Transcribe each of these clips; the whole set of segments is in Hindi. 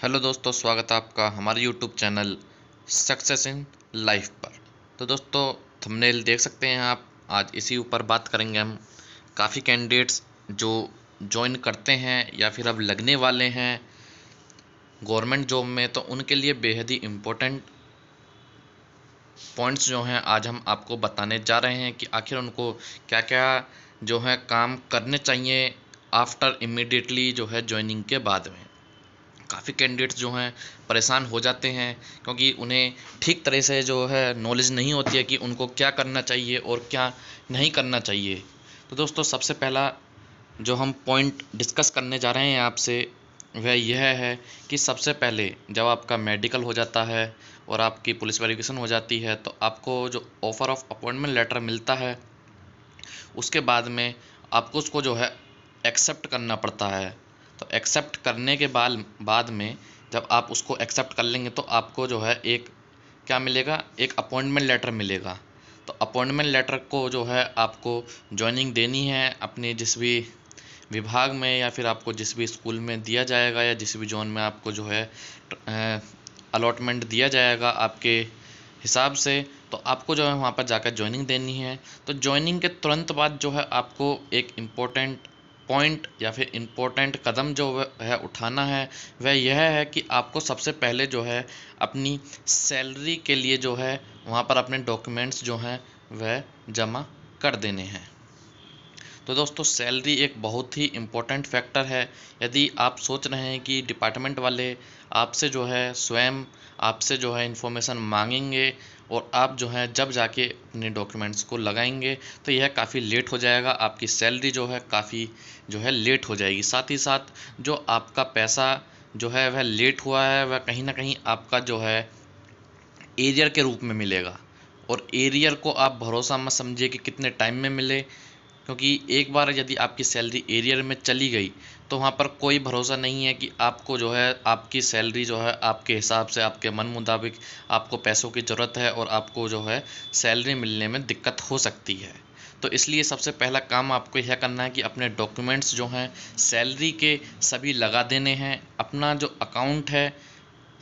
हेलो दोस्तों, स्वागत है आपका हमारे YouTube channel success in life पर। तो दोस्तों, थंबनेल देख सकते हैं आप। आज इसी ऊपर बात करेंगे हम। काफ़ी कैंडिडेट्स जो ज्वाइन करते हैं या फिर अब लगने वाले हैं गवर्नमेंट जॉब में, तो उनके लिए बेहद ही इम्पोर्टेंट पॉइंट्स जो हैं आज हम आपको बताने जा रहे हैं कि आखिर उनको क्या क्या जो है काम करने चाहिए आफ्टर इमीडिएटली जो है ज्वाइनिंग के बाद में। काफ़ी कैंडिडेट्स जो हैं परेशान हो जाते हैं क्योंकि उन्हें ठीक तरह से जो है नॉलेज नहीं होती है कि उनको क्या करना चाहिए और क्या नहीं करना चाहिए। तो दोस्तों, सबसे पहला जो हम पॉइंट डिस्कस करने जा रहे हैं आपसे वह यह है कि सबसे पहले जब आपका मेडिकल हो जाता है और आपकी पुलिस वेरिफिकेशन हो जाती है, तो आपको जो ऑफ़र ऑफ अपॉइंटमेंट लेटर मिलता है उसके बाद में आपको उसको जो है एक्सेप्ट करना पड़ता है। तो एक्सेप्ट करने के बाद में जब आप उसको एक्सेप्ट कर लेंगे तो आपको जो है एक क्या मिलेगा, एक अपॉइंटमेंट लेटर मिलेगा। तो अपॉइंटमेंट लेटर को जो है आपको ज्वाइनिंग देनी है अपने जिस भी विभाग में या फिर आपको जिस भी स्कूल में दिया जाएगा या जिस भी जोन में आपको जो है अलॉटमेंट दिया जाएगा आपके हिसाब से। तो आपको जो है वहाँ पर जाकर ज्वाइनिंग देनी है। तो ज्वाइनिंग के तुरंत बाद जो है आपको एक इम्पोर्टेंट पॉइंट या फिर इम्पोर्टेंट कदम जो है उठाना है वह यह है कि आपको सबसे पहले जो है अपनी सैलरी के लिए जो है वहाँ पर अपने डॉक्यूमेंट्स जो हैं वह जमा कर देने हैं। तो दोस्तों, सैलरी एक बहुत ही इम्पोर्टेंट फैक्टर है। यदि आप सोच रहे हैं कि डिपार्टमेंट वाले आपसे जो है स्वयं आपसे जो है इन्फॉर्मेशन मांगेंगे और आप जो है जब जाके अपने डॉक्यूमेंट्स को लगाएंगे तो यह काफ़ी लेट हो जाएगा। आपकी सैलरी जो है काफ़ी जो है लेट हो जाएगी। साथ ही साथ जो आपका पैसा जो है वह लेट हुआ है वह कहीं ना कहीं आपका जो है एरियर के रूप में मिलेगा। और एरियर को आप भरोसा मत समझिए कि कितने टाइम में मिले, क्योंकि एक बार यदि आपकी सैलरी एरियर में चली गई तो वहाँ पर कोई भरोसा नहीं है कि आपको जो है आपकी सैलरी जो है आपके हिसाब से आपके मन मुताबिक आपको पैसों की ज़रूरत है और आपको जो है सैलरी मिलने में दिक्कत हो सकती है। तो इसलिए सबसे पहला काम आपको यह करना है कि अपने डॉक्यूमेंट्स जो हैं सैलरी के सभी लगा देने हैं। अपना जो अकाउंट है,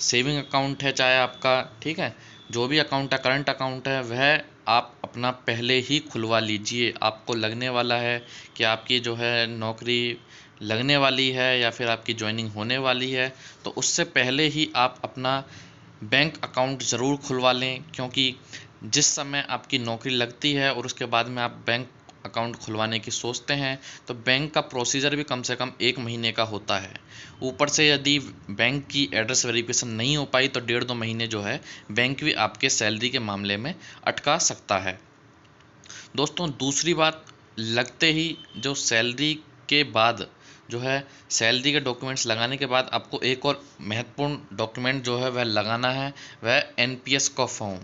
सेविंग अकाउंट है चाहे आपका, ठीक है, जो भी अकाउंट है, करंट अकाउंट है, वह आप अपना पहले ही खुलवा लीजिए। आपको लगने वाला है कि आपकी जो है नौकरी लगने वाली है या फिर आपकी ज्वाइनिंग होने वाली है, तो उससे पहले ही आप अपना बैंक अकाउंट ज़रूर खुलवा लें। क्योंकि जिस समय आपकी नौकरी लगती है और उसके बाद में आप बैंक अकाउंट खुलवाने की सोचते हैं तो बैंक का प्रोसीजर भी कम से कम 1 महीने का होता है। ऊपर से यदि बैंक की एड्रेस वेरिफिकेशन नहीं हो पाई तो 1.5-2 महीने जो है बैंक भी आपके सैलरी के मामले में अटका सकता है। दोस्तों, दूसरी बात, लगते ही जो सैलरी के बाद जो है सैलरी के डॉक्यूमेंट्स लगाने के बाद आपको एक और महत्वपूर्ण डॉक्यूमेंट जो है वह लगाना है, वह एनपीएस का फॉर्म।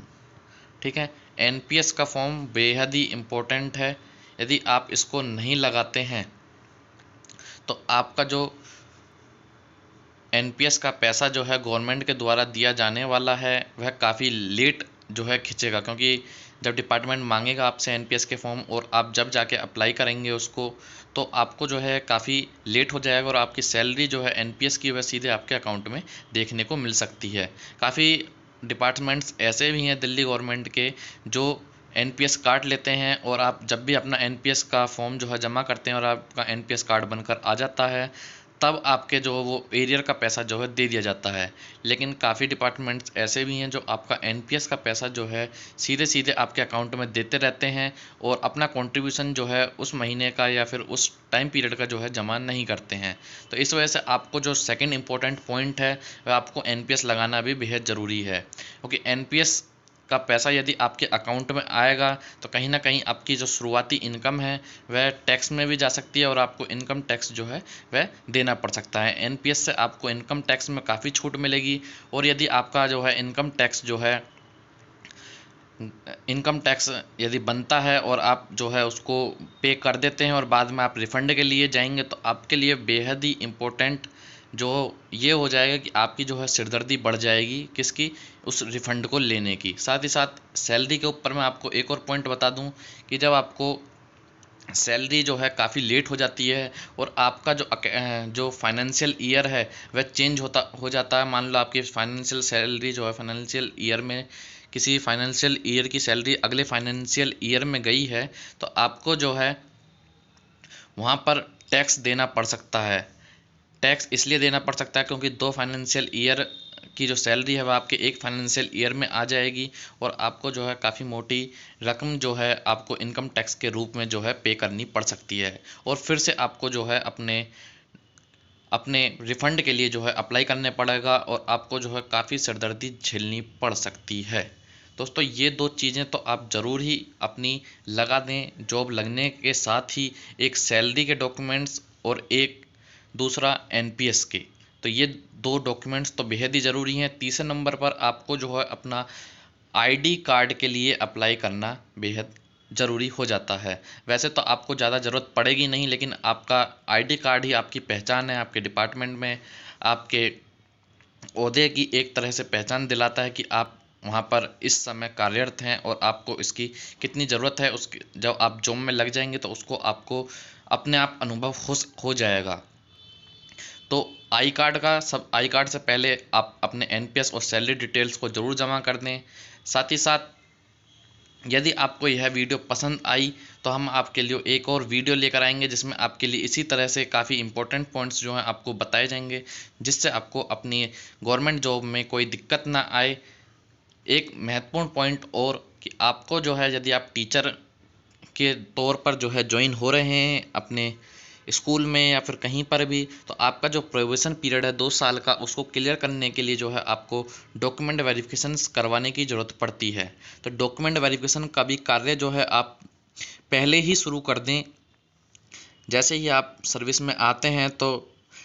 ठीक है, एनपीएस का फॉर्म बेहद ही इम्पोर्टेंट है। यदि आप इसको नहीं लगाते हैं तो आपका जो एनपीएस का पैसा जो है गवर्नमेंट के द्वारा दिया जाने वाला है वह काफ़ी लेट जो है खिंचेगा। क्योंकि जब डिपार्टमेंट मांगेगा आपसे एनपीएस के फॉर्म और आप जब जाके अप्लाई करेंगे उसको, तो आपको जो है काफ़ी लेट हो जाएगा और आपकी सैलरी जो है एनपीएस की वह सीधे आपके अकाउंट में देखने को मिल सकती है। काफ़ी डिपार्टमेंट्स ऐसे भी हैं दिल्ली गवर्नमेंट के जो एनपीएस काट लेते हैं और आप जब भी अपना एनपीएस का फॉर्म जो है जमा करते हैं और आपका एनपीएस कार्ड बनकर आ जाता है तब आपके जो वो एरियर का पैसा जो है दे दिया जाता है। लेकिन काफ़ी डिपार्टमेंट्स ऐसे भी हैं जो आपका एनपीएस का पैसा जो है सीधे सीधे आपके अकाउंट में देते रहते हैं और अपना कंट्रीब्यूशन जो है उस महीने का या फिर उस टाइम पीरियड का जो है जमा नहीं करते हैं। तो इस वजह से आपको जो सेकंड इम्पोर्टेंट पॉइंट है वह आपको एनपीएस लगाना भी बेहद ज़रूरी है। क्योंकि एनपीएस का पैसा यदि आपके अकाउंट में आएगा तो कहीं ना कहीं आपकी जो शुरुआती इनकम है वह टैक्स में भी जा सकती है और आपको इनकम टैक्स जो है वह देना पड़ सकता है। एनपीएस से आपको इनकम टैक्स में काफ़ी छूट मिलेगी। और यदि आपका जो है इनकम टैक्स यदि बनता है और आप जो है उसको पे कर देते हैं और बाद में आप रिफ़ंड के लिए जाएंगे तो आपके लिए बेहद ही इम्पोर्टेंट जो ये हो जाएगा कि आपकी जो है सिरदर्दी बढ़ जाएगी किसकी, उस रिफ़ंड को लेने की। साथ ही साथ सैलरी के ऊपर मैं आपको एक और पॉइंट बता दूं कि जब आपको सैलरी जो है काफ़ी लेट हो जाती है और आपका जो फाइनेंशियल ईयर है वह चेंज हो जाता है। मान लो आपकी फाइनेंशियल सैलरी जो है फाइनेंशियल ईयर में किसी फाइनेंशियल ईयर की सैलरी अगले फाइनेंशियल ईयर में गई है तो आपको जो है वहाँ पर टैक्स देना पड़ सकता है। टैक्स इसलिए देना पड़ सकता है क्योंकि 2 फाइनेंशियल ईयर की जो सैलरी है वह आपके एक फाइनेंशियल ईयर में आ जाएगी और आपको जो है काफ़ी मोटी रकम जो है आपको इनकम टैक्स के रूप में जो है पे करनी पड़ सकती है और फिर से आपको जो है अपने अपने रिफ़ंड के लिए जो है अप्लाई करने पड़ेगा और आपको जो है काफ़ी सिरदर्दी झेलनी पड़ सकती है। दोस्तों ये 2 चीज़ें तो आप ज़रूर ही अपनी लगा दें जॉब लगने के साथ ही, एक सैलरी के डॉक्यूमेंट्स और एक दूसरा एनपीएस के। तो ये 2 डॉक्यूमेंट्स तो बेहद ही ज़रूरी हैं। तीसरे नंबर पर आपको जो है अपना आईडी कार्ड के लिए अप्लाई करना बेहद ज़रूरी हो जाता है। वैसे तो आपको ज़्यादा ज़रूरत पड़ेगी नहीं, लेकिन आपका आईडी कार्ड ही आपकी पहचान है। आपके डिपार्टमेंट में आपके ओहदे की एक तरह से पहचान दिलाता है कि आप वहाँ पर इस समय कार्यरत हैं और आपको इसकी कितनी ज़रूरत है। उसकी जब आप जॉब में लग जाएंगे तो उसको आपको अपने आप अनुभव हो जाएगा। तो आई कार्ड से पहले आप अपने एनपीएस और सैलरी डिटेल्स को ज़रूर जमा कर दें। साथ ही साथ यदि आपको यह वीडियो पसंद आई तो हम आपके लिए एक और वीडियो लेकर आएंगे जिसमें आपके लिए इसी तरह से काफ़ी इंपॉर्टेंट पॉइंट्स जो हैं आपको बताए जाएंगे, जिससे आपको अपनी गवर्नमेंट जॉब में कोई दिक्कत ना आए। एक महत्वपूर्ण पॉइंट और कि आपको जो है यदि आप टीचर के तौर पर जो है ज्वाइन हो रहे हैं अपने स्कूल में या फिर कहीं पर भी, तो आपका जो प्रोबेशन पीरियड है 2 साल का, उसको क्लियर करने के लिए जो है आपको डॉक्यूमेंट वेरिफिकेशंस करवाने की ज़रूरत पड़ती है। तो डॉक्यूमेंट वेरिफिकेशन का भी कार्य जो है आप पहले ही शुरू कर दें। जैसे ही आप सर्विस में आते हैं तो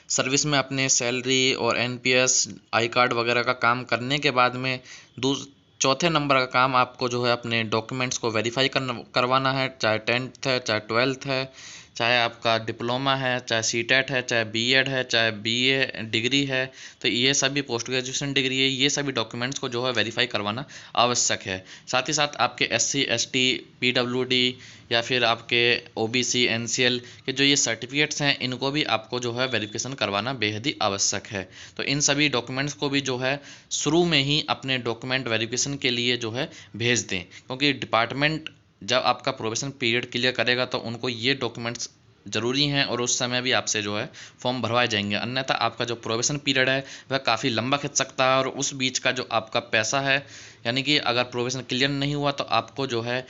सर्विस में अपने सैलरी और एनपीएस आई कार्ड वगैरह का काम करने के बाद में चौथे नंबर का काम आपको जो है अपने डॉक्यूमेंट्स को वेरीफाई करवाना है। चाहे 10th है, चाहे 12th है, चाहे आपका डिप्लोमा है, चाहे सीटेट है, चाहे बीएड है, चाहे बीए डिग्री है, तो ये सभी पोस्ट ग्रेजुएशन डिग्री है, ये सभी डॉक्यूमेंट्स को जो है वेरीफाई करवाना आवश्यक है। साथ ही साथ आपके एससी एसटी पीडब्ल्यूडी या फिर आपके ओबीसी एनसीएल के जो ये सर्टिफिकेट्स हैं इनको भी आपको जो है वेरिफिकेशन करवाना बेहद ही आवश्यक है। तो इन सभी डॉक्यूमेंट्स को भी जो है शुरू में ही अपने डॉक्यूमेंट वेरिफिकेशन के लिए जो है भेज दें, क्योंकि डिपार्टमेंट जब आपका प्रोबेशन पीरियड क्लियर करेगा तो उनको ये डॉक्यूमेंट्स ज़रूरी हैं और उस समय भी आपसे जो है फॉर्म भरवाए जाएंगे। अन्यथा आपका जो प्रोबेशन पीरियड है वह काफ़ी लंबा खिंच सकता है और उस बीच का जो आपका पैसा है, यानी कि अगर प्रोबेशन क्लियर नहीं हुआ तो आपको जो है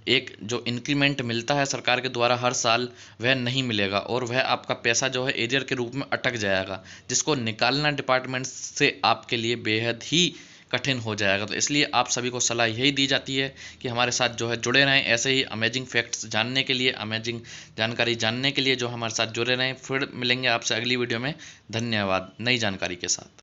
एक जो इंक्रीमेंट मिलता है सरकार के द्वारा हर साल, वह नहीं मिलेगा और वह आपका पैसा जो है एरियर के रूप में अटक जाएगा, जिसको निकालना डिपार्टमेंट से आपके लिए बेहद ही कठिन हो जाएगा। तो इसलिए आप सभी को सलाह यही दी जाती है कि हमारे साथ जो है जुड़े रहें, ऐसे ही अमेजिंग फैक्ट्स जानने के लिए, अमेजिंग जानकारी जानने के लिए जो हमारे साथ जुड़े रहें। फिर मिलेंगे आपसे अगली वीडियो में। धन्यवाद नई जानकारी के साथ।